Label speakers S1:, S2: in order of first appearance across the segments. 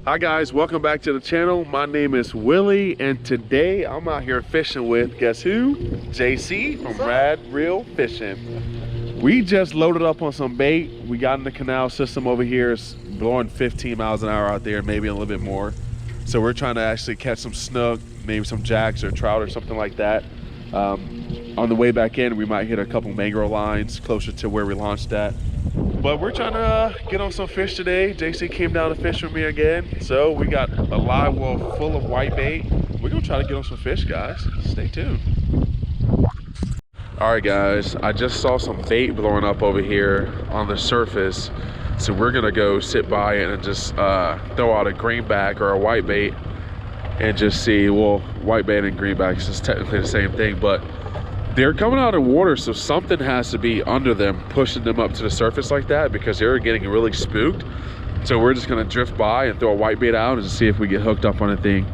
S1: Hi guys, welcome back to the channel. My name is Willie, and today I'm out here fishing with, guess who? JC from Rad Reeling Fishing. We just loaded up on some bait. We got in the canal system over here. It's blowing 15 miles an hour out there, maybe a little bit more. So we're trying to actually catch some snook, maybe some jacks or trout or something like that. On the way back in, we might hit a couple mangrove lines closer to where we launched at. But we're trying to get on some fish today. JC came down to fish with me again. So we got a live well full of white bait. We're gonna try to get on some fish, guys. Stay tuned. All right, guys, I just saw some bait blowing up over here on the surface. So we're gonna go sit by it and just throw out a greenback or a white bait and just see, well, white bait and greenback is technically the same thing, but they're coming out of water, so something has to be under them, pushing them up to the surface like that, because they're getting really spooked. So we're just gonna drift by and throw a white bait out and just see if we get hooked up on anything.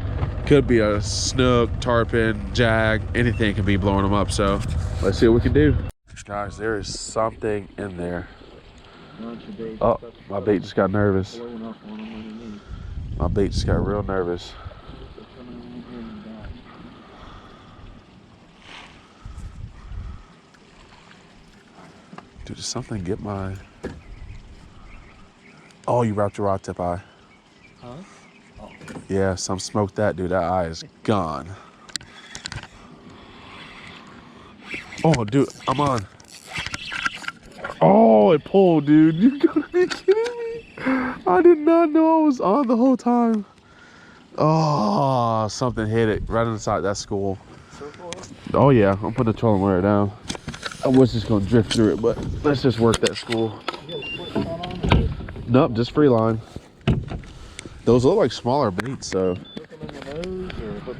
S1: Could be a snook, tarpon, jag, anything can be blowing them up. So let's see what we can do. Guys, there is something in there. Oh, my bait just got nervous. My bait just got real nervous. Dude, did something get my... Oh, you wrapped your rod tip eye. Huh? Oh. Yeah, some smoked that, dude. That eye is gone. Oh, dude, I'm on. Oh, it pulled, dude. You gotta be kidding me. I did not know I was on the whole time. Oh, something hit it right inside that school. Oh, yeah, I'm putting the trolling wire down. I was just gonna drift through it, but let's just work that school. Nope, just free line. Those look like smaller baits, so.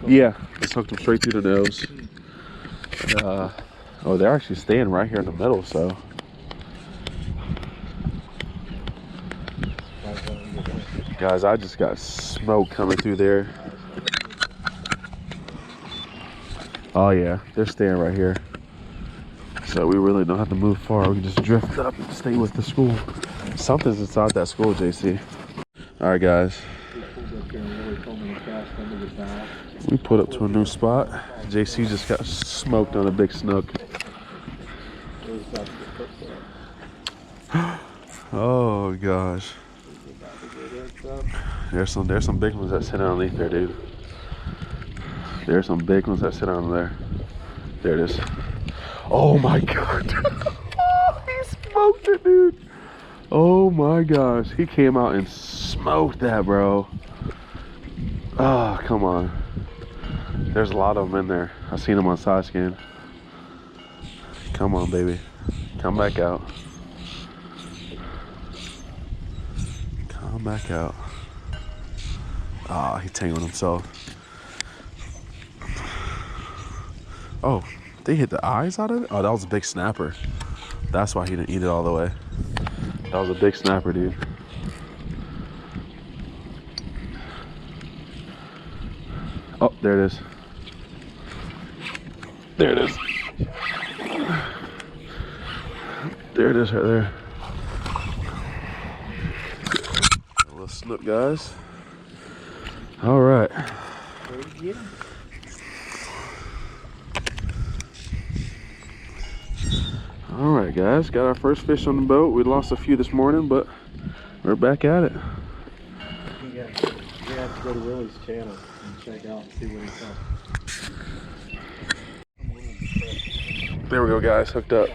S1: Yeah, just hooked them straight through the nose. Oh, they're actually staying right here in the middle, so. Guys, I just got smoke coming through there. Oh yeah, they're staying right here. So we really don't have to move far. We can just drift up and stay with the school. Something's inside that school, JC. All right, guys. We put up to a new spot. JC just got smoked on a big snook. Oh gosh. There's some big ones that sit underneath there, dude. There's some big ones that sit on there. There it is. Oh my god. Oh, he smoked it, dude. Oh my gosh. He came out and smoked that, bro. Oh, come on. There's a lot of them in there. I seen them on side scan. Come on, baby. Come back out. Come back out. Ah, he tangled himself. Oh, they hit the eyes out of it? Oh, that was a big snapper. That's why he didn't eat it all the way. That was a big snapper, dude. Oh, there it is. There it is. There it is right there. A little snook, guys. All right. All right, guys, got our first fish on the boat. We lost a few this morning, but we're back at it.
S2: You have to go to Willie's channel and check out and see what he saw.
S1: There we go, guys. Hooked up.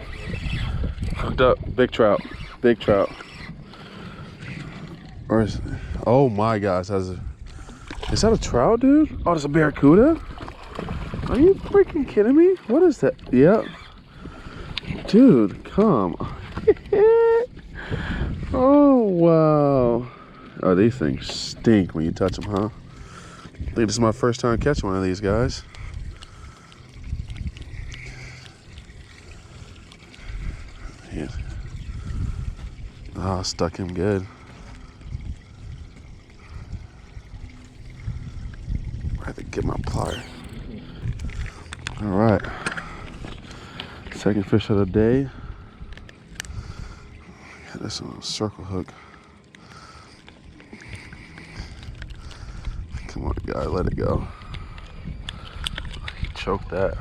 S1: Hooked up. Big trout. Big trout. Or is, oh my gosh, is that a trout, dude? Oh, it's a barracuda? Are you freaking kidding me? What is that? Yep. Dude, come on. Oh, wow. Oh, these things stink when you touch them, huh? I think this is my first time catching one of these, guys. Yeah. Oh, stuck him good. I have to get my plier. All right. Second fish of the day. Got this on a circle hook. Come on, guy, let it go. He choked that.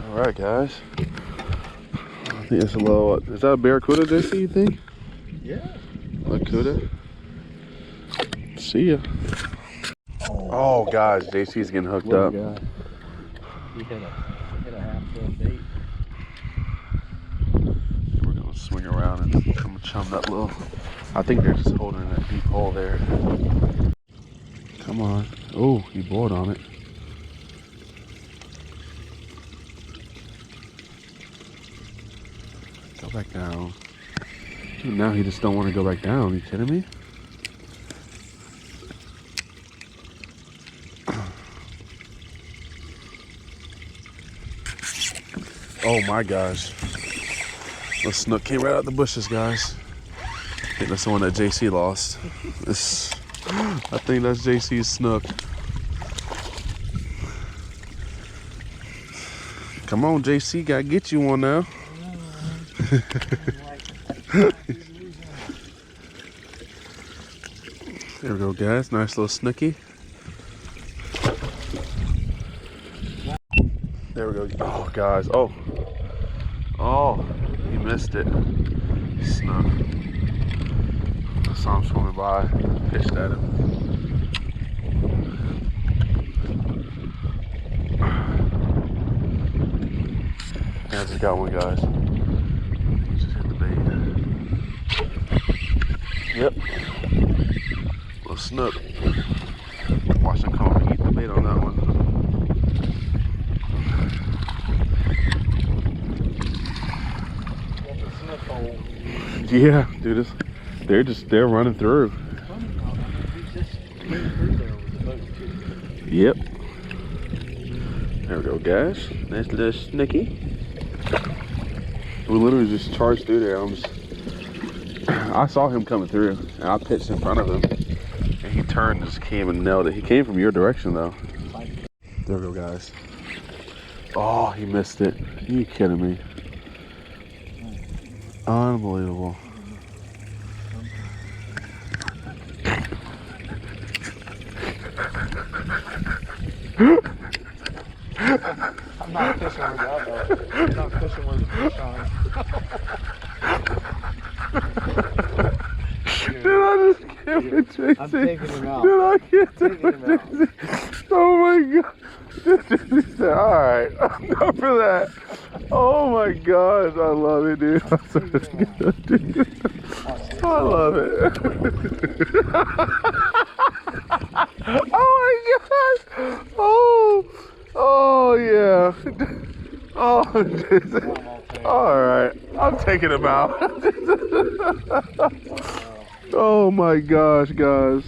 S1: All right, guys. I think it's a little. Is that a barracuda, JC? You think?
S2: Yeah.
S1: Barracuda. See ya. Oh, guys, JC's getting hooked up.
S2: He hit a half-fill bait.
S1: We're gonna swing around and I'm gonna chum that little. I think they're just holding that deep hole there. Come on. Oh, he bored on it. Go back down. Dude, now he just don't want to go back down. Are you kidding me? Oh my gosh. The snook came right out the bushes, guys. I think that's the one that JC lost. I think that's JC's snook. Come on, JC, gotta get you one now. There we go, guys. Nice little snooky. There we go. Oh, guys. Oh, he missed it. Snook. I saw him swimming by. Pitched at him. Yeah, I just got one, guys. He just hit the bait. Yep. Little snook. Watch him come over and eat the bait on that one. Yeah, dude, they're running through. Yep. There we go, guys. Nice little snicky. We literally just charged through there. I saw him coming through, and I pitched in front of him, and he turned and just came and nailed it. He came from your direction, though. There we go, guys. Oh, he missed it. Are you kidding me? Unbelievable.
S2: I'm not fishing where y'all go. I'm not fishing where the fish are.
S1: Dude, I just can't with JC.
S2: I'm taking him out.
S1: Dude, I can't take with JC. Oh my god. JC said, alright, I'm not for that. Oh my gosh, I love it, dude. I'm so good, dude. I love it. Oh my gosh. Oh yeah. Oh, Jesus. Alright, I'm taking him out. Oh my gosh, guys.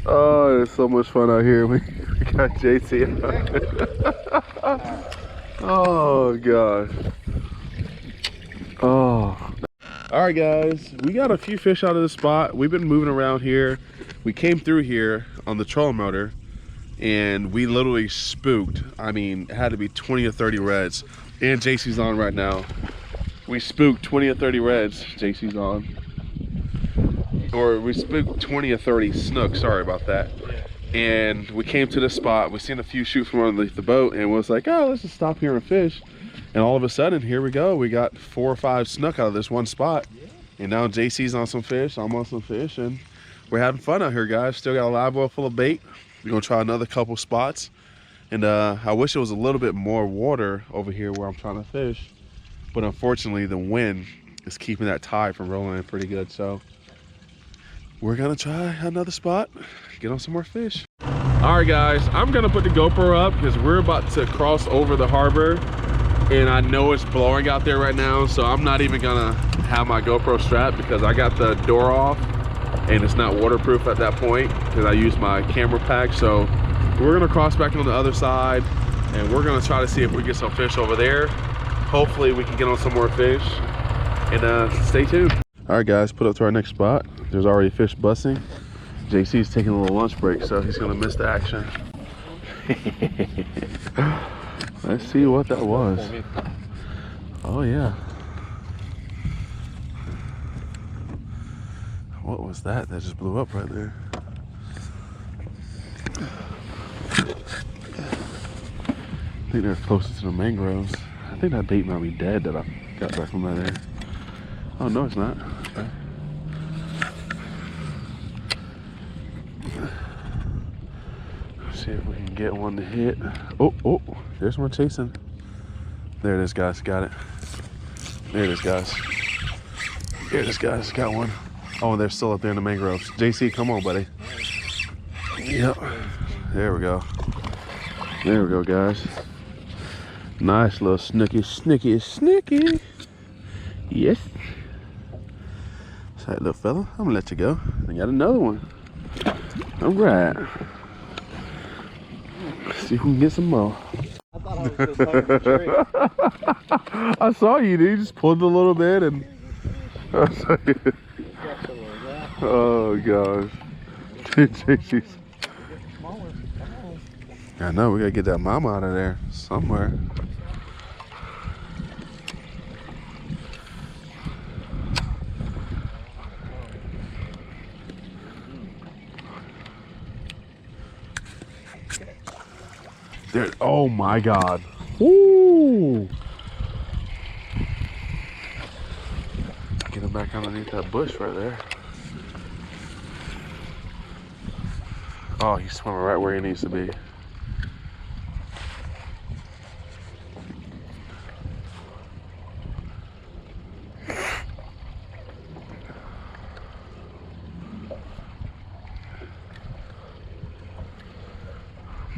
S1: Oh, it's so much fun out here. We got JC out. Oh gosh. Oh. Alright, guys, we got a few fish out of the spot. We've been moving around here. We came through here on the trolling motor and we literally spooked. I mean, it had to be 20 or 30 reds. And JC's on right now. We spooked 20 or 30 reds. JC's on. Or we spooked 20 or 30 snook. Sorry about that. And we came to this spot. We seen a few shoot from underneath the boat and was like, oh, let's just stop here and fish. And all of a sudden, here we go. We got 4 or 5 snook out of this one spot. And now JC's on some fish. I'm on some fish. And we're having fun out here, guys. Still got a live well full of bait. We're going to try another couple spots. And I wish it was a little bit more water over here where I'm trying to fish. But unfortunately, the wind is keeping that tide from rolling in pretty good. So we're going to try another spot, get on some more fish. All right, guys, I'm going to put the GoPro up because we're about to cross over the harbor. And I know it's blowing out there right now. So I'm not even going to have my GoPro strapped because I got the door off. And it's not waterproof at that point because I use my camera pack. So we're gonna cross back on the other side and we're gonna try to see if we get some fish over there. Hopefully we can get on some more fish and stay tuned. All right, guys, put up to our next spot. There's already fish busting. JC's taking a little lunch break, so he's gonna miss the action. Let's see what that was. Oh yeah. What was that? That just blew up right there. I think they're closest to the mangroves. I think that bait might be dead that I got back from that there. Oh, no, it's not. Okay. Let's see if we can get one to hit. Oh, oh, there's one chasing. There it is, guys. Got it. There it is, guys. There it is, guys. Got one. Oh, they're still up there in the mangroves. JC, come on, buddy. Yep. There we go. There we go, guys. Nice little snooky. Yes. That's right, little fella. I'm gonna let you go. I got another one. All right. Let's see if we can get some more.
S2: I thought I was just over the tree.
S1: I saw you, dude. You just pulled a little bit and. Oh gosh. I know, we gotta get that mama out of there somewhere. There, oh my God. Woo! Get him back underneath that bush right there. Oh, he's swimming right where he needs to be.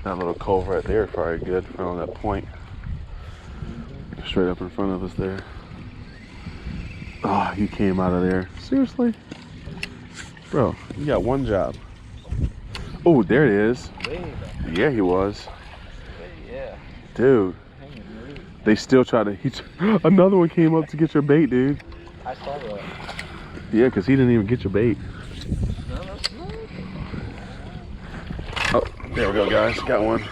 S1: That little cove right there is probably good on that point. Straight up in front of us there. Oh, you came out of there. Seriously? Bro, you got one job. Oh, there it is. Yeah, he was.
S2: Yeah.
S1: Dude. They still try to... Another one came up to get your bait, dude.
S2: I saw that.
S1: Yeah, because he didn't even get your bait.
S2: No, that's not.
S1: Oh, there we go, guys. Got one.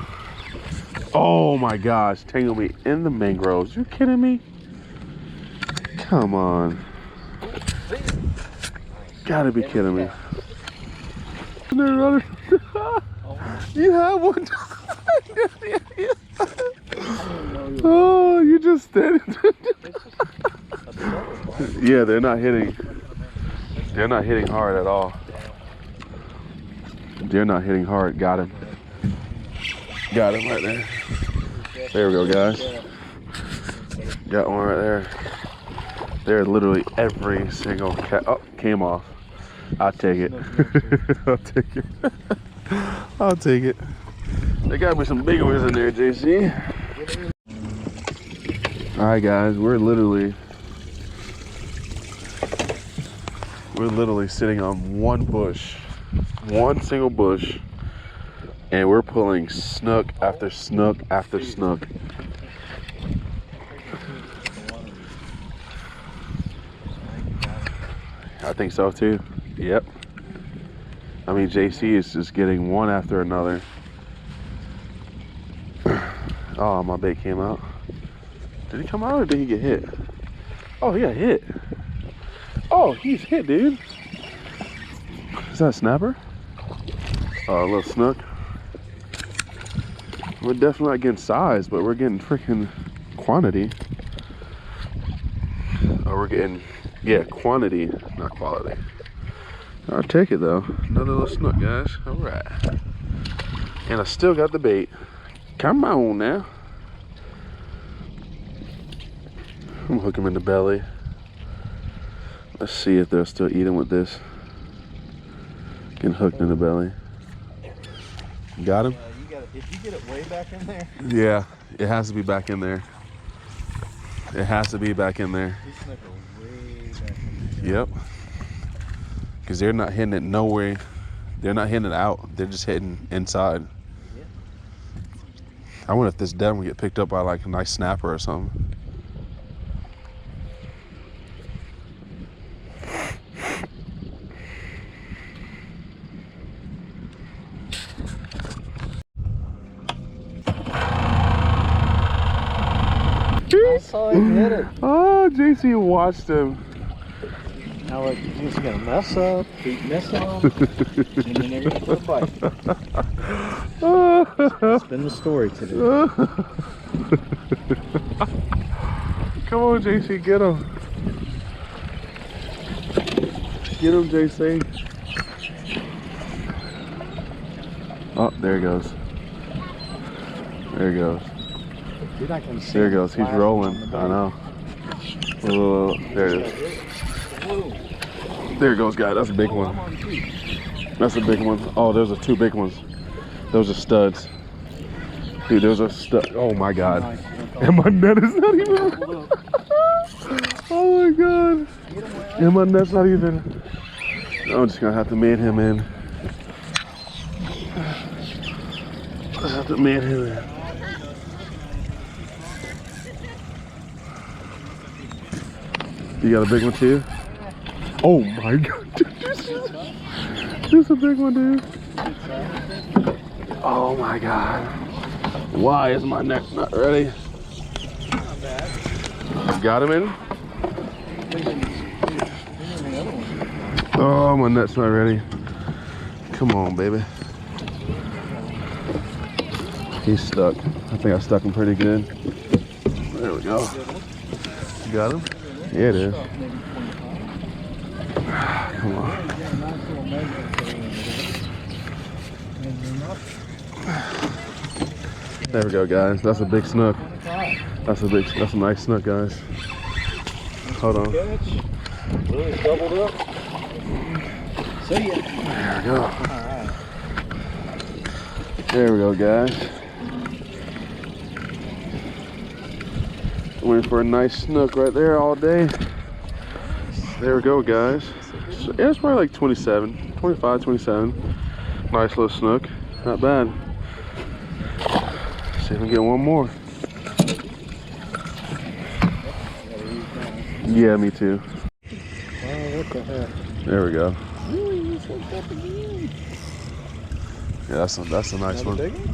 S1: Oh my gosh, tangled me in the mangroves. You kidding me? Come on. Gotta be kidding me. You have one. Oh, you just standing. Yeah, they're not hitting. They're not hitting hard at all. They're not hitting hard. Got him. Got him right there. There we go, guys. Got one right there. There's literally every single cat. Oh, came off. I'll take it. I'll take it. I'll take it. There gotta be some big ones in there, JC. All right, guys. We're literally sitting on one bush, one single bush, and we're pulling snook after snook after snook. I think so too. Yep. I mean, JC is just getting one after another. Oh, my bait came out. Did he come out or did he get hit? Oh, he got hit. Oh, he's hit, dude. Is that a snapper? Oh, a little snook. We're definitely not getting size, but we're getting freaking quantity. Oh, we're getting, yeah, quantity, not quality. I'll take it though. Another little snook, guys. All right. And I still got the bait. Come on now. I'm gonna hook him in the belly. Let's see if they'll still eat him with this. Getting hooked in the belly. Got him?
S2: Did you get it way back in there?
S1: Yeah, it has to be back in there. It has to be back in there.
S2: These snook are way back in there.
S1: Yep. Because they're not hitting it nowhere. They're not hitting it out. They're just hitting inside.
S2: Yeah.
S1: I wonder if this dead will get picked up by like a nice snapper or something.
S2: I saw him hit it.
S1: Oh, JC watched him.
S2: Now like you're just gonna mess up, keep messing up, and then they're gonna put a bite. It's been the story today.
S1: Come on, JC, get him. Get him, JC. Oh, there he goes. There he goes.
S2: Dude, I can see
S1: There he goes. He's rolling. I know. There it is. There it goes, guy. That's a big one. That's a big one. Oh, those are two big ones. Those are studs. Dude, those are studs. Oh my God. And my net is not even. Oh my God. And my net's not even. I'm just gonna have to man him in. I have to man him in. You got a big one too? Oh my God, dude, this is a big one, dude. Oh my God. Why is my neck not ready?
S2: Not bad.
S1: Got him in? Oh, my net's not ready. Come on, baby. He's stuck. I think I stuck him pretty good. There we go. You got him? Yeah, it is. Come on. There we go, guys. That's a big snook. That's a nice snook, guys. Hold on.
S2: Really doubled up. See ya.
S1: There we go.
S2: All right.
S1: There we go, guys. Waiting for a nice snook right there all day. There we go, guys. So, yeah, it's probably like 27, 25, 27. Nice little snook. Not bad. See if we can get one more. Yeah, me too.
S2: Oh, what the heck?
S1: There we go.
S2: Really, you slipped up again.
S1: Yeah, that's a nice
S2: Another
S1: one.
S2: big one?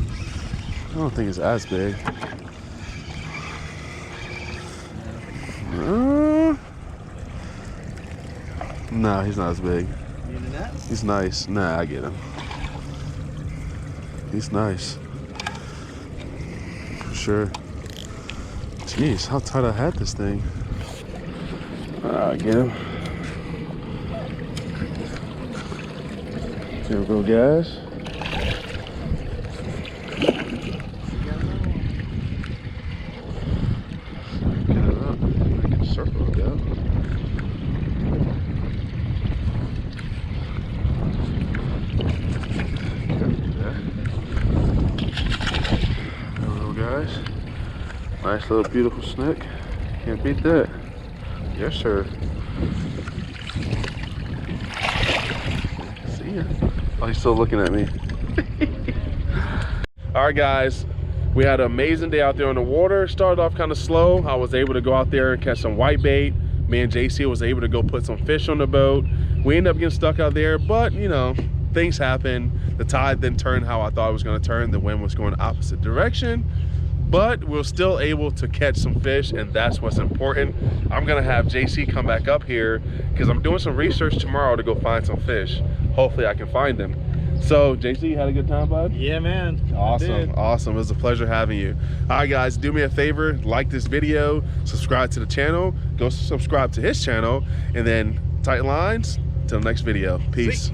S1: I don't think it's as big. No, he's not as big.
S2: You in the net?
S1: He's nice. Nah, I get him. He's nice. For sure. Jeez, how tight I had this thing. Get him. There we go, guys. Get it up. I can circle it out. There we go, guys. Nice little beautiful snook. Can't beat that. Yes, sir. See ya. Oh, he's still looking at me. All right, guys. We had an amazing day out there on the water. Started off kind of slow. I was able to go out there and catch some whitebait. Me and JC was able to go put some fish on the boat. We ended up getting stuck out there, but you know, things happen. The tide didn't turn how I thought it was going to turn. The wind was going the opposite direction, but we're still able to catch some fish, and that's what's important. I'm gonna have JC come back up here because I'm doing some research tomorrow to go find some fish. Hopefully I can find them. So JC, you had a good time, bud?
S2: Yeah, man.
S1: Awesome, awesome. It was a pleasure having you. All right, guys, do me a favor, like this video, subscribe to the channel, go subscribe to his channel, and then tight lines till the next video. Peace.